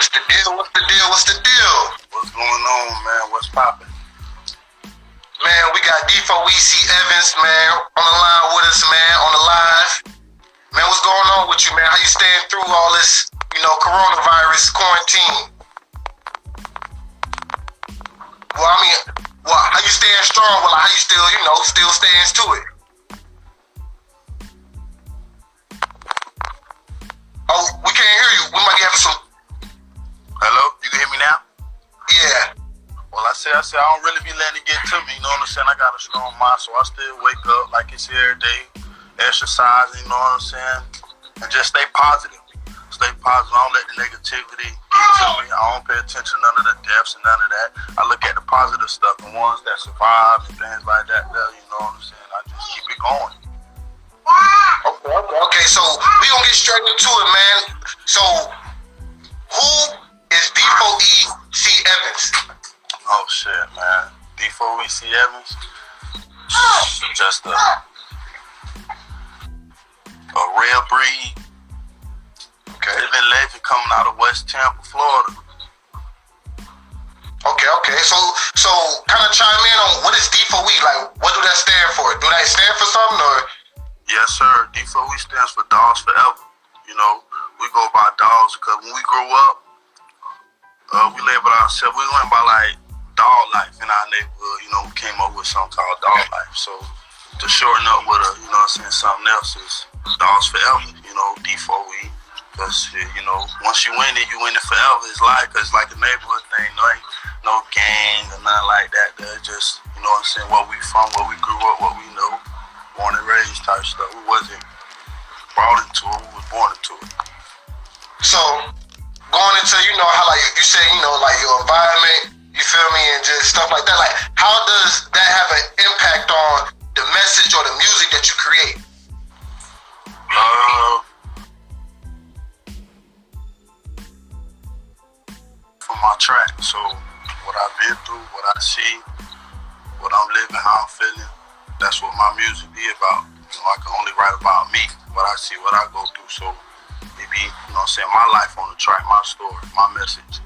What's the deal? What's the deal? What's the deal? What's going on, man? What's poppin'? Man, we got D4E CEVAN, man, on the line with us, man, on the live. Man, what's going on with you, man? How you staying through all this, coronavirus quarantine? Well, I mean, how you staying strong? Well, how you still staying to it? Oh, we can't hear you. We might be having some. Hello? You can hear me now? Yeah. Well, I said, I don't really be letting it get to me, you know what I'm saying? I got a strong mind, so I still wake up like it's every day, exercise, you know what I'm saying? And just stay positive. Stay positive. I don't let the negativity get to me. I don't pay attention to none of the deaths and none of that. I look at the positive stuff, the ones that survive and things like that, you know what I'm saying? I just keep it going. Okay, so we gonna get straight into it, man. So, who is D4E CEVAN? Oh shit, man. D4E CEVAN? Just a rare breed. Okay. Living legend coming out of West Tampa, Florida. Okay. So kind of chime in on what is D4E, like what do that stand for? Do that stand for something or? Yes, sir. D4E stands for Dogs Forever. You know, we go by dogs because when we grew up, we labeled ourselves, we went by like dog life in our neighborhood. You know, we came up with something called dog life. So to shorten up with something else is Dogs Forever, D4E. Because, once you win it forever. It's like, cause it's like a neighborhood thing. Ain't no gang or nothing like that. They're just, where we from, where we grew up, what we know. Born and raised type stuff. We wasn't brought into it, we was born into it. So, going into, how like you say, like your environment, you feel me, and just stuff like that, like how does that have an impact on the message or the music that you create? For my track, so what I've been through, what I see, what I'm living, how I'm feeling, that's what my music be about. I can only write about me, what I see, what I go through. So it be, my life on the track, my story, my message.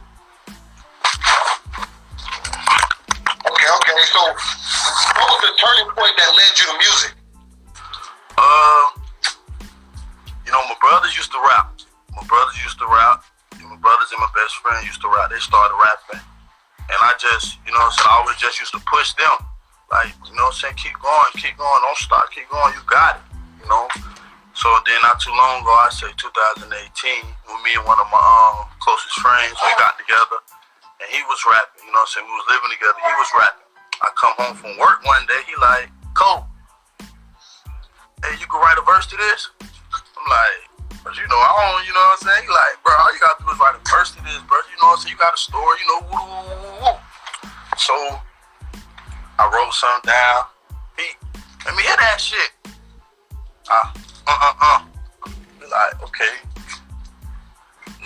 Okay. So what was the turning point that led you to music? My brothers used to rap. My brothers and my best friend used to rap. They started rapping. And I just, I always just used to push them. Like, keep going, don't stop, keep going, you got it, So then not too long ago, I say 2018, when me and one of my closest friends, we got together, and he was rapping, we was living together, he was rapping. I come home from work one day, he like, Cole, hey, you can write a verse to this? I'm like, but I don't, He like, bro, all you gotta do is write a verse to this, bro, you got a story, woo. So, I wrote something down. Let me hear that shit. Like, okay.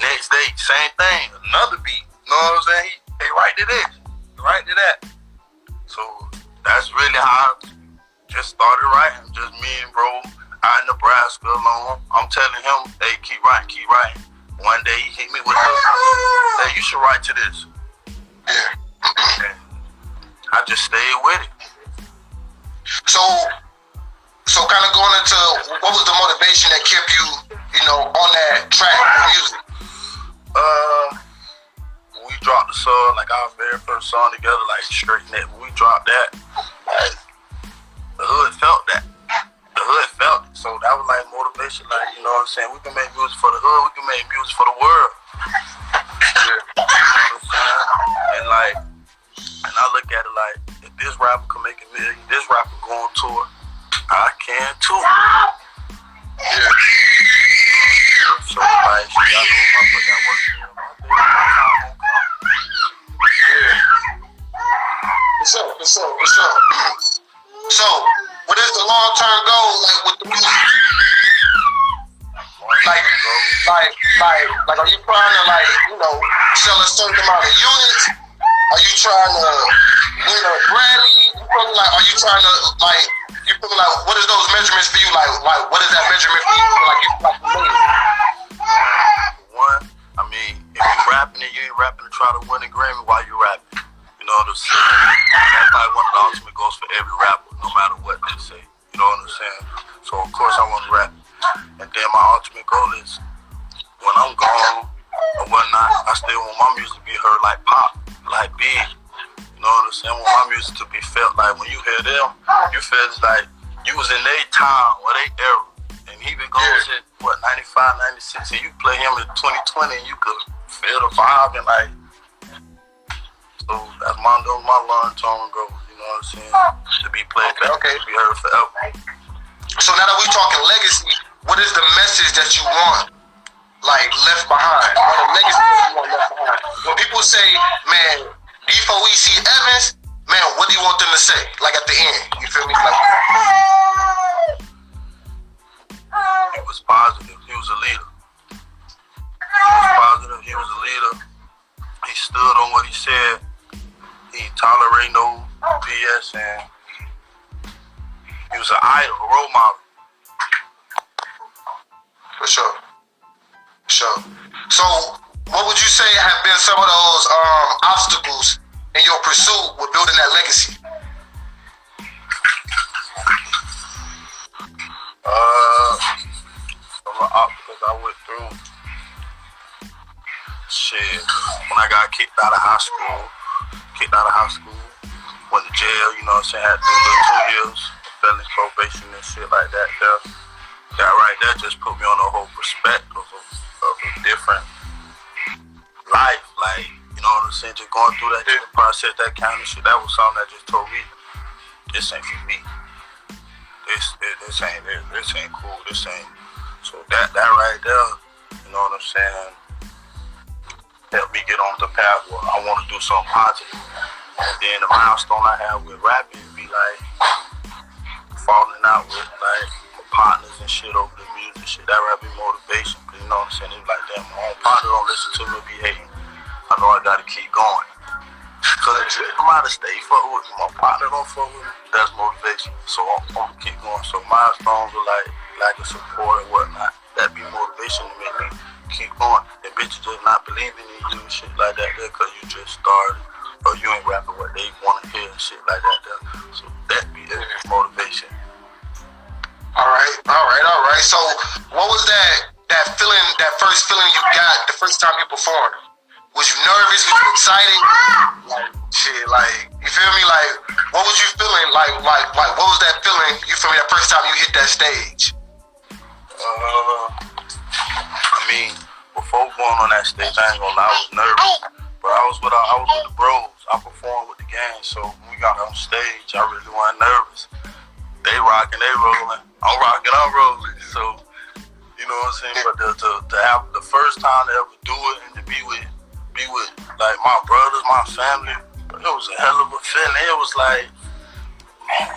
Next day, same thing, another beat. You know what I'm saying? Hey, write to this, write to that. So that's really how I just started writing. Just me and bro out in Nebraska alone. I'm telling him, hey, keep writing. One day he hit me with hey, you should write to this. And I just stayed with it. So kind of going into what was the motivation that kept you, on that track with music? When we dropped the song, like our very first song together, like Straight Net, when we dropped that, like, the hood felt that. The hood felt it. So that was like motivation, like, we can make music for the hood, we can make music for the world. And I look at it like, if this rapper can make a million, this rapper go on tour, I can too. Yeah. So like, I know if I put that work in, my time won't come. Yeah. What's up? So, what is the long-term goal, like, with the music? Like, are you trying to, sell a certain amount of units? Are you trying to win a Grammy? Like, are you trying to, what is those measurements for you? Like, what is that measurement for you? Like, you made it? One, I mean, if you rapping try to win a Grammy while you rapping. You know what I'm saying? That's like one of the ultimate goals for every rapper, no matter what they say. You know what I'm saying? So of course I want to rap. And then my ultimate goal is when I'm gone or whatnot, I still want my music to be heard like pop, like big. You know what I'm saying? I want my music to be felt like when you hear them, you feel it's like you was in their time or their era. And he been going since, 95, 96, and you play him in 2020 and you could feel the vibe and like, so that's my long-term goal, you know what I'm saying? To be played back, to be heard forever. So now that we're talking legacy, what is the message that you want, like, left behind? Or the legacy that you want left behind? When people say, man, D4E CEVAN, man, what do you want them to say? Like at the end, you feel me? Like, he was positive. He was a leader. He was positive. He was a leader. He stood on what he said. He didn't tolerate no BS, and he was an idol, a role model. For sure. For sure. So, what would you say have been some of those obstacles in your pursuit with building that legacy? Some of the obstacles I went through. Shit. When I got kicked out of high school, went to jail, you know what I'm saying? Had to do 2 years, felony probation and shit like that. That right there just put me on a whole perspective of a different life. Like, you know what I'm saying? Just going through that process, that kind of shit, that was something that just told me, this ain't for me. This ain't cool. This ain't. So that right there, you know what I'm saying, helped me get on the path where I want to do something positive. And then the milestone I have with rapping be like falling out with like my partners and shit over the music shit. That right be motivation. Cause you know what I'm saying? It's like, damn, my own partner don't listen to me, be hating. I know I gotta keep going. Cause if I'm out of state, fuck with me, my partner don't fuck with me, that's motivation. So I'm gonna keep going. So milestones are like lack of support and whatnot. That be motivation to make me keep going. And bitches just not believing in you and shit like that there cause you just started. Or you ain't rapping what they want to hear and shit like that there. So that be motivation. Alright. So what was that feeling, that first feeling you got the first time you performed? Was you nervous? Was you excited? Like, shit, like, you feel me? Like, what was you feeling? Like, what was that feeling, you feel me, that first time you hit that stage? I mean, before going on that stage, I ain't gonna lie, I was nervous. But I was with the bros. I performed with the gang, so when we got on stage, I really wasn't nervous. They rocking, they rolling. I'm rocking, I'm rolling. So, you know what I'm saying? But to have the first time to ever do it and to be with like my brothers, my family, it was a hell of a feeling. It was like, man,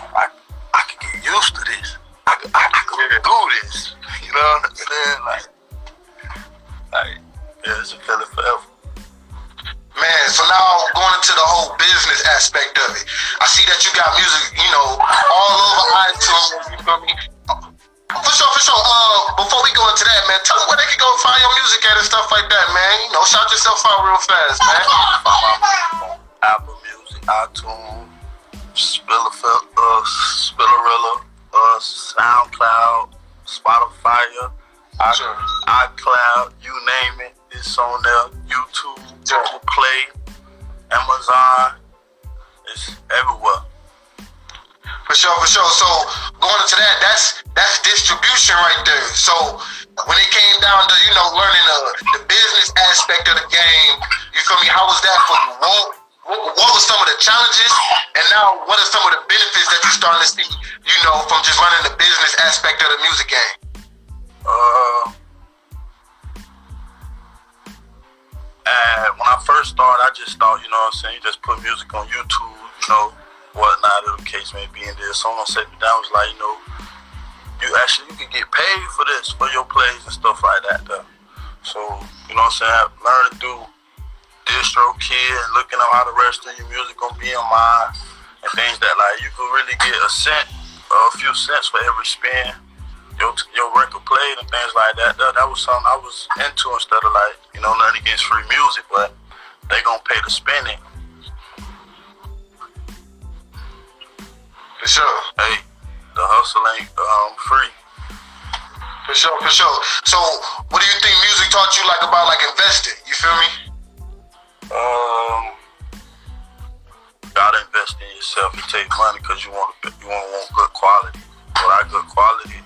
I could get used to this. I could do this. You know what I'm saying? Like, yeah, it's a feeling forever. Man, so now going into the whole business aspect of it, I see that you got music, you know, all over iTunes, you feel me? For sure. Before we go into that, man, tell them where they can go find your music at and stuff like that, man. You know, shout yourself out real fast, man. Apple Music, iTunes, Spillerilla, SoundCloud, Spotify, iCloud, you name it, it's on there. YouTube, Google Play, Amazon, it's everywhere. For sure. So going into that, that's distribution right there. So when it came down to, you know, learning the business aspect of the game, you feel me? How was that for you? What was some of the challenges, and now what are some of the benefits that you're starting to see, you know, from just learning the business aspect of the music game? When I first started, I just thought, you know what I'm saying, you just put music on YouTube, you know, whatnot, the case may be in there. Someone set me down, was like, you know, you can get paid for this, for your plays and stuff like that though. So, you know what I'm saying, I learned to do DistroKid and looking up how the rest of your music gonna be on mine and things that like you could really get a few cents for every spin your record played and things like that. That was something I was into instead of like, you know, nothing against free music, but they gonna pay to spend it. For sure. Hey, the hustle ain't free. For sure, for sure. So, what do you think music taught you like about like investing? You feel me? Gotta invest in yourself. It takes money because you want good quality. Without good quality,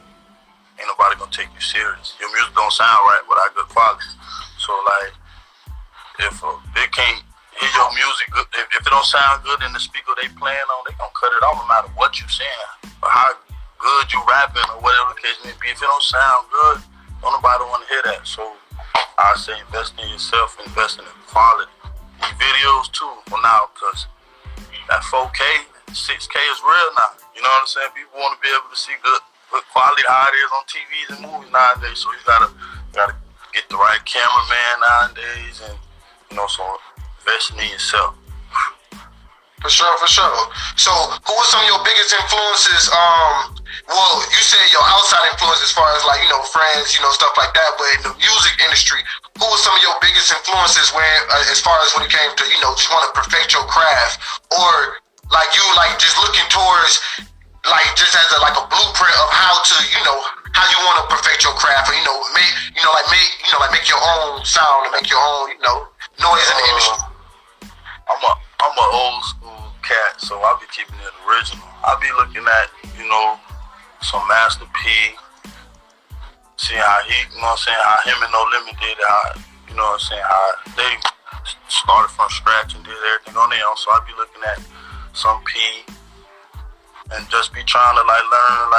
ain't nobody gonna take you serious. Your music don't sound right without good quality. So like, if they can't hear your music good, if it don't sound good in the speaker they playing on, they gonna cut it off no matter what you saying or how good you rapping or whatever the case may be. If it don't sound good, don't nobody wanna hear that. So I say invest in yourself, invest in the quality. These videos too, well now, cause that 4K, 6K is real now. You know what I'm saying? People want to be able to see good quality how it is on TVs and movies nowadays. So you gotta get the right cameraman nowadays, and so investing in yourself. For sure, for sure. So who were some of your biggest influences? Well, you said your outside influence as far as like, friends, stuff like that, but in the music industry, who were some of your biggest influences as far as when it came to, just want to perfect your craft, or like you like just looking towards like just as a blueprint of how to, how you want to perfect your craft, or, make your own sound and make your own, noise in the industry? I'm an old school cat, so I'll be keeping it original. I'll be looking at, some Master P, seeing how he, how him and No Limit did it, how, how they started from scratch and did everything on their own. So I'll be looking at some P and just be trying to learn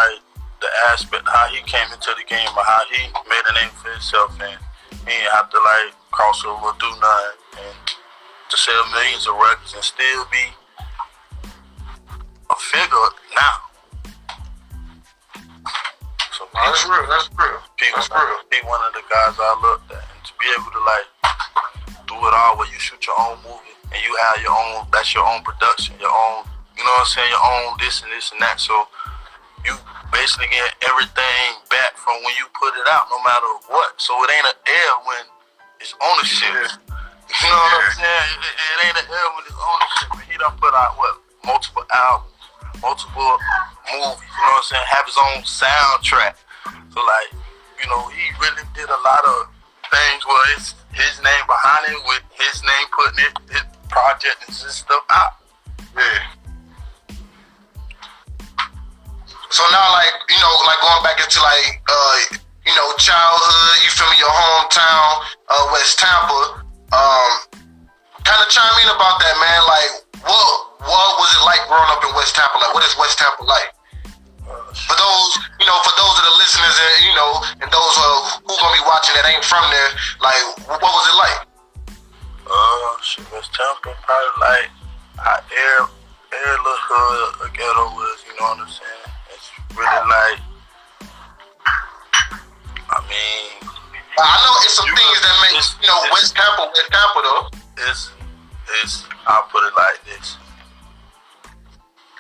the aspect, how he came into the game, or how he made a name for himself, and he didn't have to cross over or do nothing, and to sell millions of records and still be a figure now. So that's real. That's real. That's real. Be one of the guys I looked at, and to be able to do it all, where you shoot your own movie and you have your own. That's your own production, your own. Your own this and this and that. So you basically get everything back from when you put it out, no matter what. So it ain't an air when it's ownership. Yeah. You know what I'm saying? It ain't an air when it's ownership. He done put out multiple albums, multiple movies, have his own soundtrack. So he really did a lot of things where it's his name behind it, with his name putting his project and his stuff out. Yeah. So now going back into childhood, you feel me, your hometown, West Tampa, kind of chime in about that, man. What was it like growing up in West Tampa? What is West Tampa like? For those of the listeners and those who gonna be watching that ain't from there, what was it like? West Tampa, probably how every little hood or ghetto was, you know what I'm saying? It's really I know it's some things that make West Tampa though. It's I'll put it like this.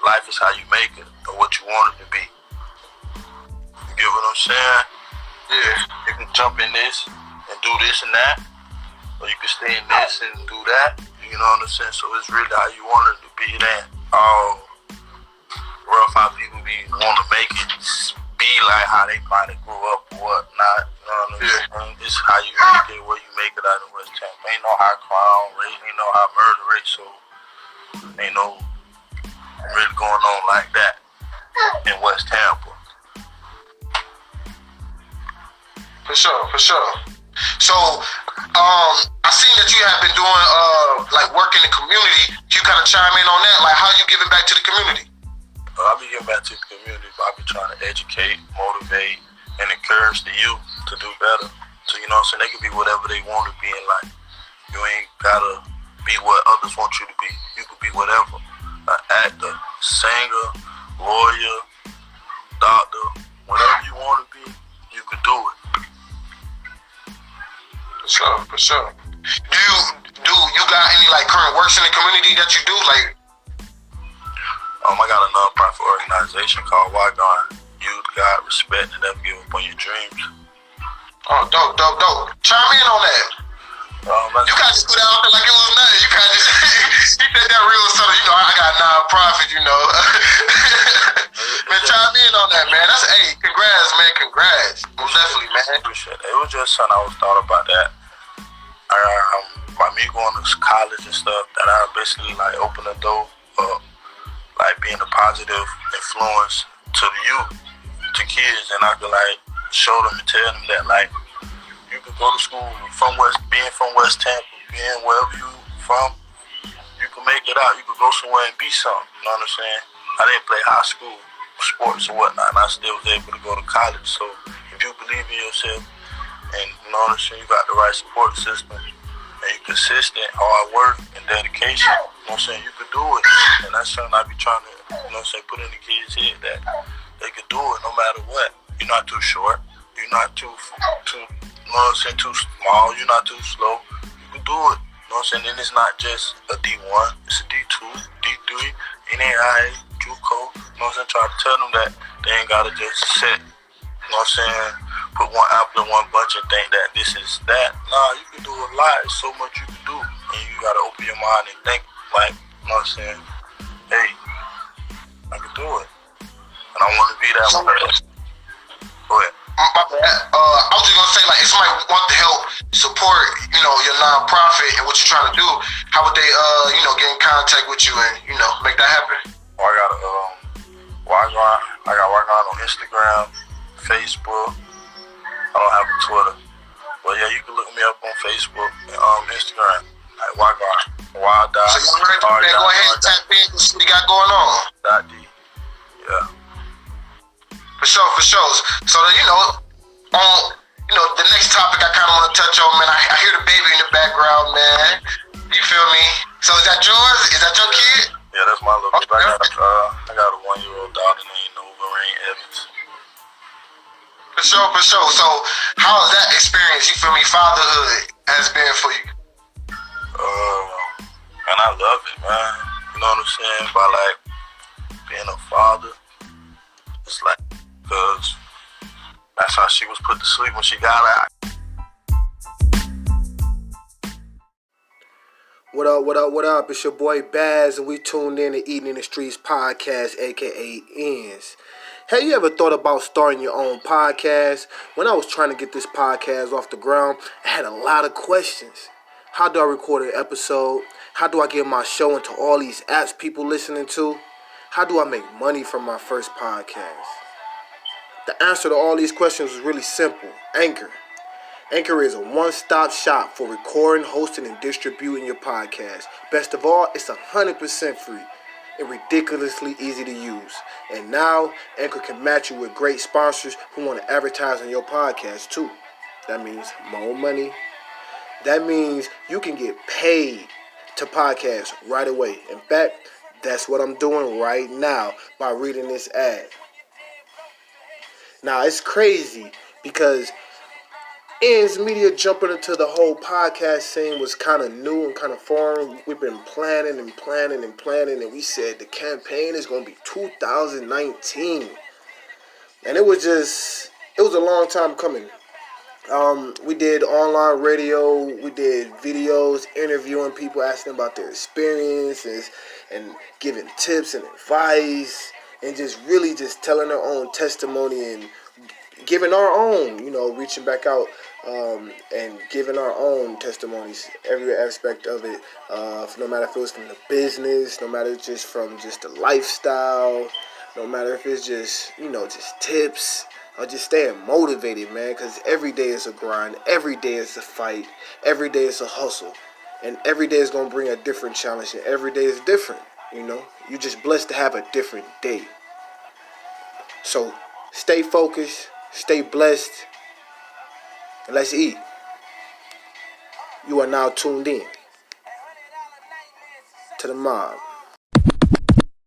Life is how you make it, or what you want it to be. You get what I'm saying? Yeah. You can jump in this and do this and that, or you can stay in this and do that. You know what I'm saying? So it's really how you want it to be. That rough how people want to make it be like how they probably grew up or whatnot. You know what I'm saying? It's how you make it, where you make it out of West Tampa. Ain't no high crime rate, ain't no high murder rate, so ain't no really going on like that in West Tampa. For sure. So, I seen that you have been doing work in the community. Can you kind of chime in on that? How you giving back to the community? I be giving back to the community. I be trying to educate, motivate, and encourage the youth to do better. So they can be whatever they want to be in life. You ain't gotta be what others want you to be. You could be whatever. An actor, singer, lawyer, doctor, whatever you want to be, you could do it. For sure. Do you got any current works in the community that you do? I got a non-profit organization called Wagon Youth God Respect and Never Give Up on Your Dreams. Oh, dope. Chime in on that. You guys just put it out there like it was nothing. You guys just he said that real subtle. You know, I got a non-profit. You know, man, chime in on that, man. That's congrats, man. Congrats, most definitely, man. Appreciate it. It was just something I was thought about that. By me going to college and stuff, that I basically like open the door up, like being a positive influence to the youth, to kids, and I could like show them and tell them that like you could go to school being from West Tampa, being wherever you from, you can make it out. You could go somewhere and be something. You know what I'm saying? I didn't play high school sports or whatnot, and I still was able to go to college. So if you believe in yourself, and you know what I'm saying, you got the right support system, and you're consistent, hard work, and dedication, you know what I'm saying, you can do it. And that's something I be trying to, you know what I'm saying, put in the kids' head, that they can do it no matter what. You're not too short, you're not too you know what I'm saying, too small, you're not too slow. You can do it. You know what I'm saying? And it's not just a D1, it's a D2, D3, NAIA, JUCO. You know what I'm saying? Try to tell them that they ain't gotta just sit, you know what I'm saying, put one apple in one bunch and think that this is that. Nah, you can do a lot. There's so much you can do. And you gotta open your mind and think like, you know what I'm saying, hey, I can do it. And I wanna be that way. Go ahead. My bad. I was just gonna say, like, if somebody want to help support, you know, your non-profit and what you're trying to do, how would they, you know, get in contact with you and, you know, make that happen? Well, I got Wygon on Instagram, Facebook. I don't have a Twitter, but yeah, you can look me up on Facebook and Instagram, like Wygon. So you heard that, man. Go ahead and tap in and see what you got going on. .d. Yeah. For sure. So, you know, on, you know, the next topic I kind of want to touch on, man, I hear the baby in the background, man. You feel me? So is that yours? Is that your kid? Yeah, that's my little kid. I got a 1-year-old daughter named Cory Evans. For sure. So how has that experience, you feel me, fatherhood has been for you? And I love it, man. You know what I'm saying? By like being a father, it's like, because that's how she was put to sleep when she got out. What up? It's your boy Baz, and we tuned in to Eating in the Streets podcast, aka Ends. Have you ever thought about starting your own podcast? When I was trying to get this podcast off the ground, I had a lot of questions. How do I record an episode? How do I get my show into all these apps people listening to? How do I make money from my first podcast? The answer to all these questions was really simple. Anchor. Anchor is a one-stop shop for recording, hosting, and distributing your podcast. Best of all, it's 100% free and ridiculously easy to use. And now, Anchor can match you with great sponsors who want to advertise on your podcast too. That means more money. That means you can get paid to podcast right away. In fact, that's what I'm doing right now by reading this ad. Now, it's crazy because Ends Media jumping into the whole podcast scene was kind of new and kind of foreign. We've been planning, and we said the campaign is going to be 2019. And it was a long time coming. We did online radio, we did videos, interviewing people, asking about their experiences, and giving tips and advice, and just really just telling their own testimony and giving our own, you know, reaching back out and giving our own testimonies, every aspect of it, no matter if it was from the business, no matter just from just the lifestyle, no matter if it's just, you know, just tips, or just staying motivated, man, because every day is a grind, every day is a fight, every day is a hustle, and every day is going to bring a different challenge, and every day is different, you know. You're just blessed to have a different day. So stay focused, stay blessed, and let's eat. You are now tuned in to the mob.